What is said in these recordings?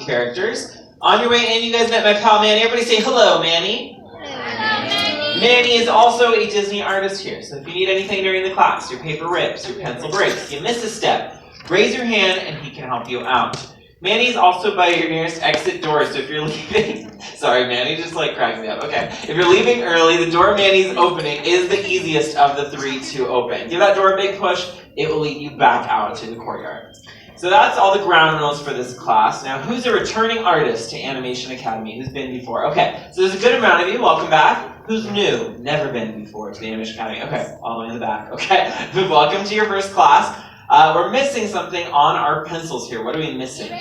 characters. On your way in, you guys met my pal Manny. Everybody say hello, Manny. Manny is also a Disney artist here, so if you need anything during the class, your paper rips, your pencil breaks, you miss a step, raise your hand and he can help you out. Manny's also by your nearest exit door, so if you're leaving, sorry Manny just like cracked me up, okay. If you're leaving early, the door Manny's opening is the easiest of the 3 to open. Give that door a big push, it will lead you back out to the courtyard. So that's all the ground rules for this class. Now, who's a returning artist to Animation Academy? Who's been before? Okay, so there's a good amount of you. Welcome back. Who's new? Never been before to the Animation Academy. Okay, all the way in the back. Okay, welcome to your first class. We're missing something on our pencils here. What are we missing?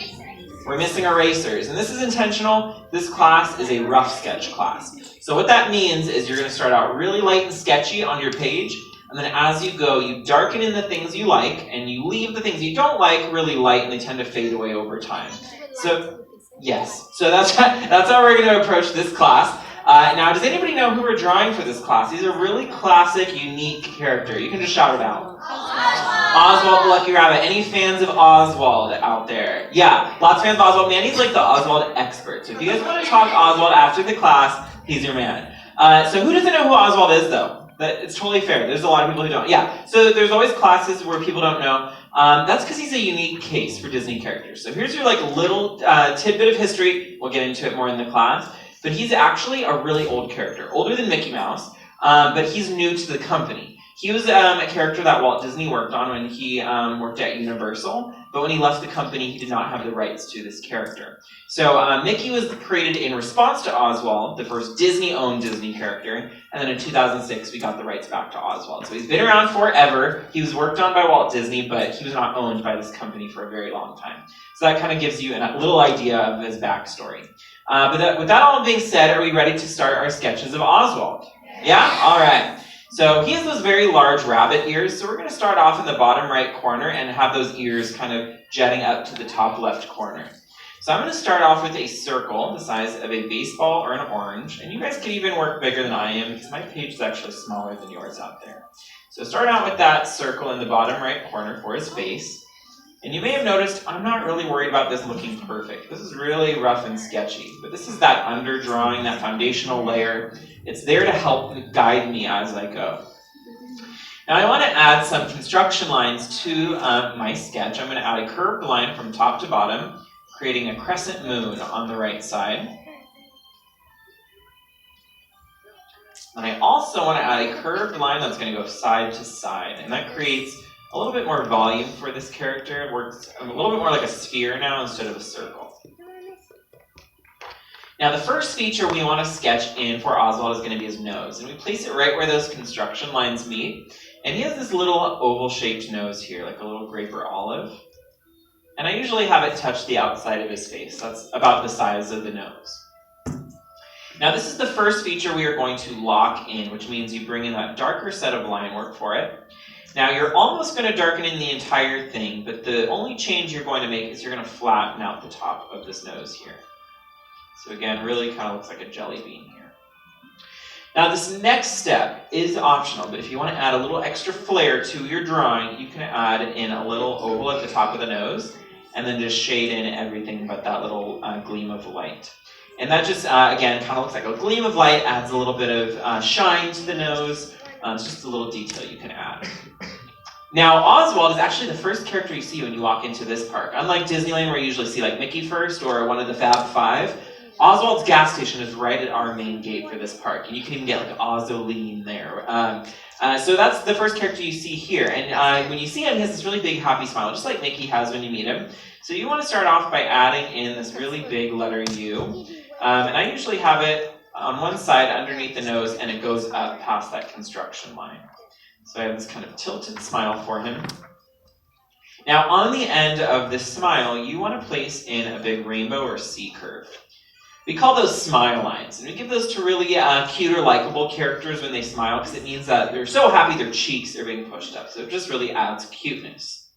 We're missing erasers, and this is intentional. This class is a rough sketch class. So what that means is you're going to start out really light and sketchy on your page, and then as you go, you darken in the things you like, and you leave the things you don't like really light, and they tend to fade away over time. So, yes. So that's how we're going to approach this class. Now, does anybody know who we're drawing for this class? These are really classic, unique character. You can just shout it out. Oswald the Lucky Rabbit. Any fans of Oswald out there? Yeah, lots of fans of Oswald. Manny's like the Oswald expert. So if you guys want to talk Oswald after the class, he's your man. So who doesn't know who Oswald is, though? It's totally fair. There's a lot of people who don't. Yeah, so there's always classes where people don't know. That's because he's a unique case for Disney characters. So here's your little tidbit of history. We'll get into it more in the class. But he's actually a really old character, older than Mickey Mouse, but he's new to the company. He was a character that Walt Disney worked on when he worked at Universal, but when he left the company, he did not have the rights to this character. So Mickey was created in response to Oswald, the first Disney-owned Disney character, and then in 2006, we got the rights back to Oswald. So he's been around forever. He was worked on by Walt Disney, but he was not owned by this company for a very long time. So that kind of gives you a little idea of his backstory. But with that all being said, are we ready to start our sketches of Oswald? Yeah? All right. So he has those very large rabbit ears, so we're going to start off in the bottom right corner and have those ears kind of jetting up to the top left corner. So I'm going to start off with a circle the size of a baseball or an orange, and you guys can even work bigger than I am because my page is actually smaller than yours out there. So start out with that circle in the bottom right corner for his face. And you may have noticed I'm not really worried about this looking perfect. This is really rough and sketchy, but this is that underdrawing, that foundational layer. It's there to help guide me as I go. Now I want to add some construction lines to my sketch. I'm going to add a curved line from top to bottom, creating a crescent moon on the right side. And I also want to add a curved line that's going to go side to side, and that creates a little bit more volume for this character. It works a little bit more like a sphere now instead of a circle. Now the first feature we want to sketch in for Oswald is going to be his nose. And we place it right where those construction lines meet. And he has this little oval-shaped nose here, like a little grape or olive. And I usually have it touch the outside of his face. That's about the size of the nose. Now this is the first feature we are going to lock in, which means you bring in that darker set of line work for it. Now you're almost going to darken in the entire thing, but the only change you're going to make is you're going to flatten out the top of this nose here. So again, really kind of looks like a jelly bean here. Now this next step is optional, but if you want to add a little extra flair to your drawing, you can add in a little oval at the top of the nose, and then just shade in everything but that little gleam of light. And that just, again, kind of looks like a gleam of light, adds a little bit of shine to the nose. It's just a little detail you can add. Now, Oswald is actually the first character you see when you walk into this park. Unlike Disneyland, where you usually see like Mickey first or one of the Fab Five, Oswald's gas station is right at our main gate for this park, and you can even get like Ozoline there. So that's the first character you see here, and when you see him, he has this really big happy smile, just like Mickey has when you meet him. So you want to start off by adding in this really big letter U, and I usually have it on one side underneath the nose, and it goes up past that construction line. So I have this kind of tilted smile for him. Now on the end of this smile, you want to place in a big rainbow or C curve. We call those smile lines, and we give those to really cute or likable characters when they smile, because it means that they're so happy their cheeks are being pushed up, so it just really adds cuteness.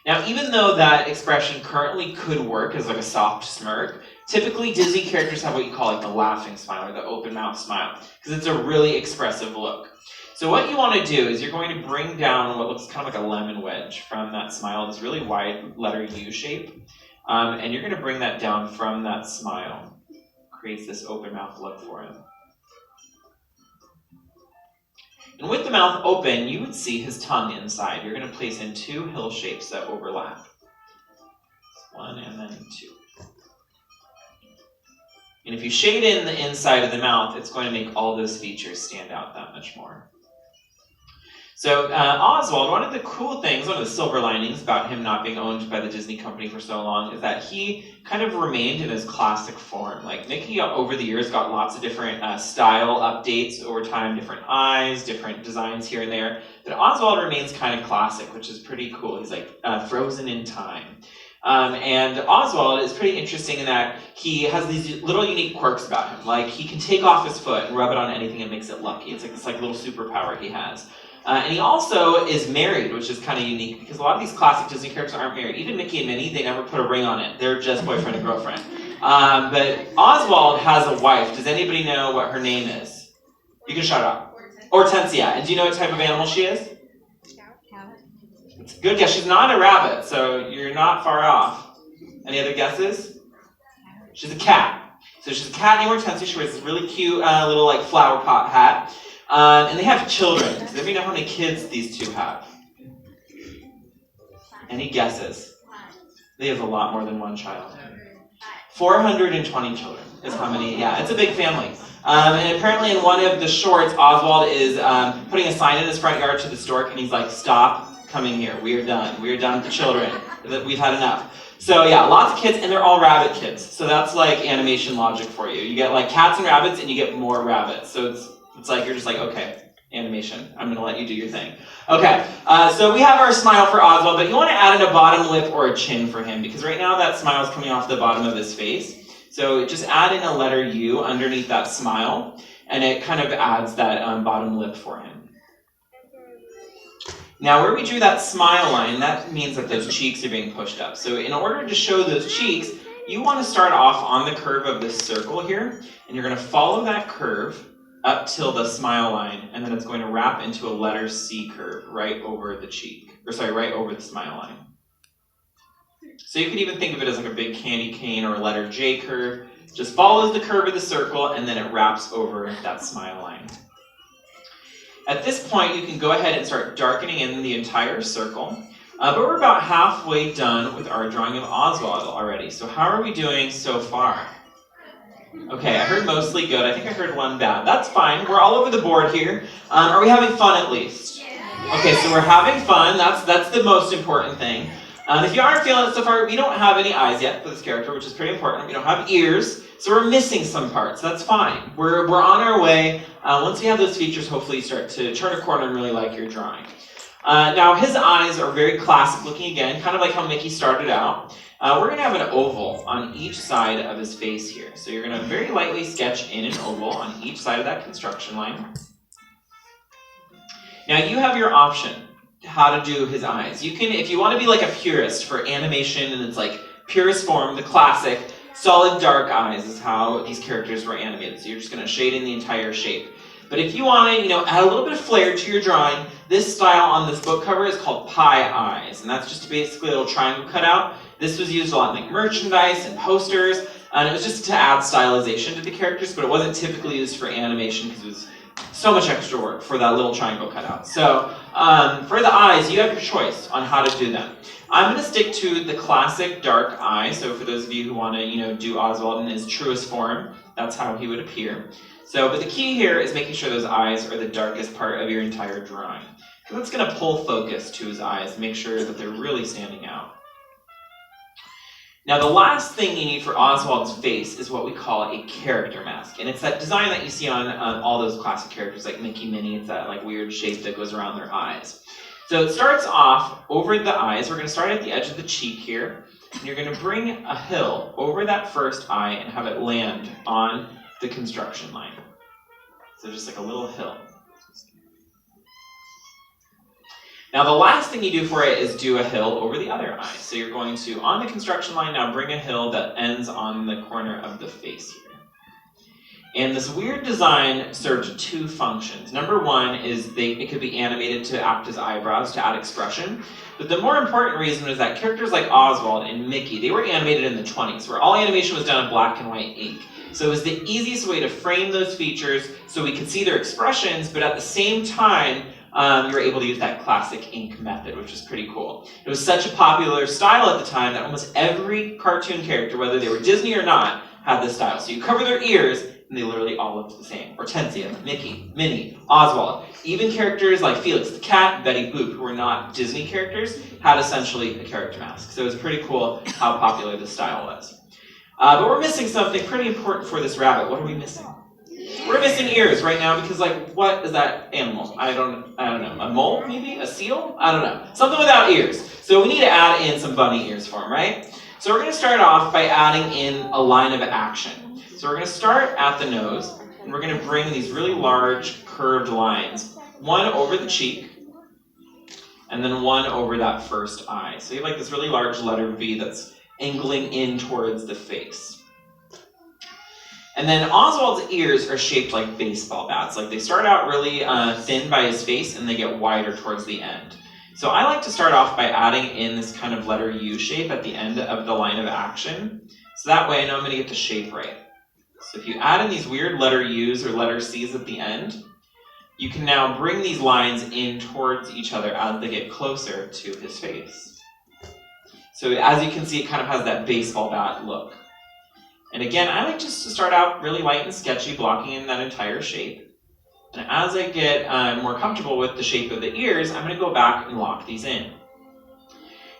Now, even though that expression currently could work as like a soft smirk, typically Disney characters have what you call like the laughing smile or the open mouth smile, because it's a really expressive look. So what you want to do is you're going to bring down what looks kind of like a lemon wedge from that smile, this really wide letter U shape. And you're going to bring that down from that smile. Creates this open mouth look for him. And with the mouth open, you would see his tongue inside. You're going to place in 2 hill shapes that overlap. 1 and then 2. And if you shade in the inside of the mouth, it's going to make all those features stand out that much more. So Oswald, one of the cool things, one of the silver linings about him not being owned by the Disney company for so long is that he kind of remained in his classic form. Like Mickey, over the years, got lots of different style updates over time, different eyes, different designs here and there. But Oswald remains kind of classic, which is pretty cool. He's like frozen in time. And Oswald is pretty interesting in that he has these little unique quirks about him. Like he can take off his foot and rub it on anything and makes it lucky. It's like this little superpower he has. And he also is married, which is kind of unique because a lot of these classic Disney characters aren't married. Even Mickey and Minnie, they never put a ring on it. They're just boyfriend and girlfriend. But Oswald has a wife. Does anybody know what her name is? You can shout out. Hortensia. And do you know what type of animal she is? Cow. It's a good guess. She's not a rabbit, so you're not far off. Any other guesses? She's a cat. So she's a cat named Hortensia. She wears this really cute little like flower pot hat. And they have children. Does anybody know how many kids these two have? Any guesses? They have a lot more than one child. 420 children is how many. Yeah, it's a big family. And apparently in one of the shorts, Oswald is putting a sign in his front yard to the stork, and he's like, "Stop coming here. We are done. We are done with the children. We've had enough." So yeah, lots of kids, and they're all rabbit kids. So that's like animation logic for you. You get like cats and rabbits, and you get more rabbits. So it's like you're just like, okay, animation. I'm gonna let you do your thing. Okay, so we have our smile for Oswald, but you want to add in a bottom lip or a chin for him because right now that smile is coming off the bottom of his face. So just add in a letter U underneath that smile, and it kind of adds that bottom lip for him. Now, where we drew that smile line, that means that those cheeks are being pushed up. So in order to show those cheeks, you want to start off on the curve of this circle here, and you're going to follow that curve up till the smile line, and then it's going to wrap into a letter C curve right over the cheek, right over the smile line. So you could even think of it as like a big candy cane or a letter J curve. Just follows the curve of the circle, and then it wraps over that smile line. At this point, you can go ahead and start darkening in the entire circle. But we're about halfway done with our drawing of Oswald already. So how are we doing so far? Okay, I heard mostly good. I think I heard one bad. That's fine. We're all over the board here. Are we having fun at least? Okay, so we're having fun. That's the most important thing. If you aren't feeling it so far, we don't have any eyes yet for this character, which is pretty important. We don't have ears, so we're missing some parts. That's fine. We're on our way. Once we have those features, hopefully you start to turn a corner and really like your drawing. Now, his eyes are very classic looking again, kind of like how Mickey started out. We're going to have an oval on each side of his face here. So you're going to very lightly sketch in an oval on each side of that construction line. Now, you have your option how to do his eyes. You can, if you want to be like a purist for animation and it's like purest form, the classic, solid dark eyes is how these characters were animated. So you're just going to shade in the entire shape. But if you want to, add a little bit of flair to your drawing, this style on this book cover is called pie eyes. And that's just basically a little triangle cutout. This was used a lot in like merchandise and posters. And it was just to add stylization to the characters, but it wasn't typically used for animation because it was so much extra work for that little triangle cutout. So for the eyes, you have your choice on how to do them. I'm going to stick to the classic dark eye. So for those of you who want to, do Oswald in his truest form, that's how he would appear. So, but the key here is making sure those eyes are the darkest part of your entire drawing. And that's going to pull focus to his eyes, make sure that they're really standing out. Now, the last thing you need for Oswald's face is what we call a character mask. And it's that design that you see on all those classic characters like Mickey, Minnie. It's that like weird shape that goes around their eyes. So it starts off over the eyes. We're going to start at the edge of the cheek here. And you're going to bring a hill over that first eye and have it land on the construction line. So just like a little hill. Now the last thing you do for it is do a hill over the other eye. So you're going to, on the construction line, now bring a hill that ends on the corner of the face here. And this weird design served two functions. Number one is it could be animated to act as eyebrows to add expression. But the more important reason was that characters like Oswald and Mickey, they were animated in the 20s, where all animation was done in black and white ink. So it was the easiest way to frame those features so we could see their expressions, but at the same time, you were able to use that classic ink method, which was pretty cool. It was such a popular style at the time that almost every cartoon character, whether they were Disney or not, had this style. So you cover their ears, and they literally all looked the same. Hortensia, Mickey, Minnie, Oswald. Even characters like Felix the Cat, Betty Boop, who were not Disney characters, had essentially a character mask. So it was pretty cool how popular this style was. But we're missing something pretty important for this rabbit. What are we missing? We're missing ears right now because, like, what is that animal? I don't know. A mole, maybe? A seal? I don't know. Something without ears. So we need to add in some bunny ears for him, right? So we're going to start off by adding in a line of action. So we're going to start at the nose, and we're going to bring these really large curved lines, one over the cheek, and then one over that first eye. So you have like this really large letter V that's angling in towards the face. And then Oswald's ears are shaped like baseball bats. Like they start out really thin by his face, and they get wider towards the end. So I like to start off by adding in this kind of letter U shape at the end of the line of action. So that way I know I'm going to get the shape right. So if you add in these weird letter U's or letter C's at the end, you can now bring these lines in towards each other as they get closer to his face. So as you can see, it kind of has that baseball bat look. And again, I like just to start out really light and sketchy, blocking in that entire shape. And as I get more comfortable with the shape of the ears, I'm going to go back and lock these in.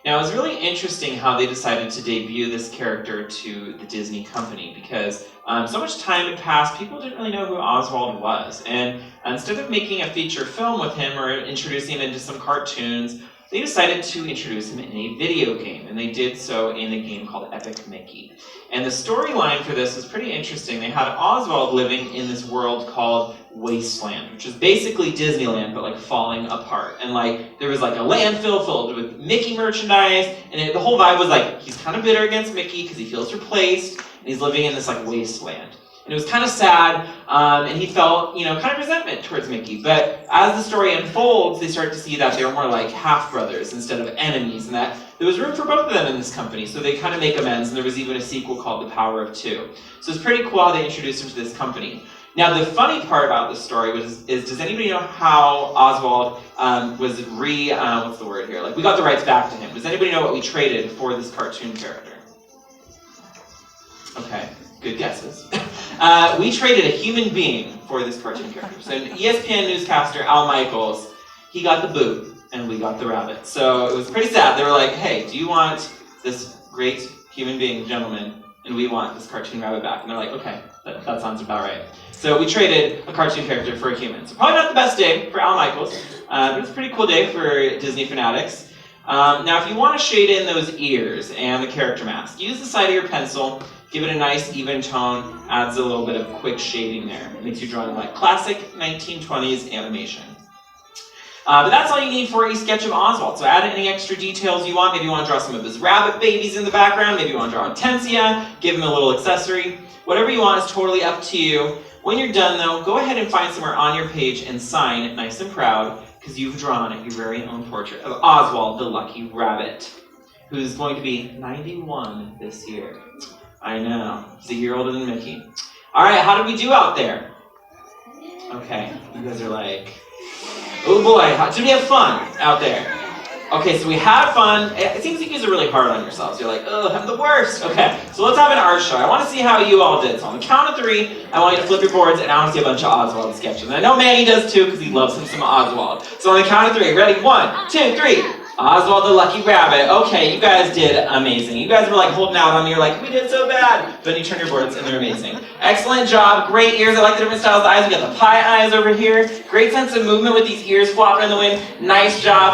Now, it was really interesting how they decided to debut this character to the Disney company because so much time had passed, people didn't really know who Oswald was. And instead of making a feature film with him or introducing him into some cartoons, they decided to introduce him in a video game, and they did so in a game called Epic Mickey. And the storyline for this was pretty interesting. They had Oswald living in this world called Wasteland, which is basically Disneyland, but like falling apart. And like there was like a landfill filled with Mickey merchandise, and the whole vibe was like he's kind of bitter against Mickey because he feels replaced, and he's living in this like wasteland. And it was kind of sad, and he felt, kind of resentment towards Mickey. But as the story unfolds, they start to see that they were more like half-brothers instead of enemies, and that there was room for both of them in this company, so they kind of make amends, and there was even a sequel called The Power of Two. So it's pretty cool how they introduced him to this company. Now, the funny part about this story is does anybody know how Oswald was what's the word here? Like, we got the rights back to him. Does anybody know what we traded for this cartoon character? Okay, good guesses. We traded a human being for this cartoon character. So an ESPN newscaster, Al Michaels, he got the boot, and we got the rabbit. So it was pretty sad. They were like, hey, do you want this great human being gentleman, and we want this cartoon rabbit back? And they're like, okay, that sounds about right. So we traded a cartoon character for a human. So probably not the best day for Al Michaels, but it's a pretty cool day for Disney fanatics. Now, if you want to shade in those ears and the character mask, use the side of your pencil. Give it a nice even tone, adds a little bit of quick shading there. It makes you drawing like classic 1920s animation. But that's all you need for a sketch of Oswald. So add any extra details you want. Maybe you want to draw some of his rabbit babies in the background. Maybe you want to draw Hortensia, give him a little accessory. Whatever you want is totally up to you. When you're done though, go ahead and find somewhere on your page and sign nice and proud because you've drawn your very own portrait of Oswald the Lucky Rabbit, who's going to be 91 this year. I know. He's a year older than Mickey. All right, how did we do out there? Okay, you guys are like, oh boy, did we have fun out there? Okay, so we had fun. It seems like you guys are really hard on yourselves. You're like, oh, I'm the worst. Okay, so let's have an art show. I want to see how you all did. So on the count of 3, I want you to flip your boards, and I want to see a bunch of Oswald sketches. And I know Manny does too, because he loves him some Oswald. So on the count of 3, ready? 1, 2, 3. Oswald the Lucky Rabbit. Okay, you guys did amazing. You guys were like holding out on me. You're like, we did so bad. But you turn your boards and they're amazing. Excellent job. Great ears. I like the different styles of eyes. We got the pie eyes over here. Great sense of movement with these ears flopping in the wind. Nice job.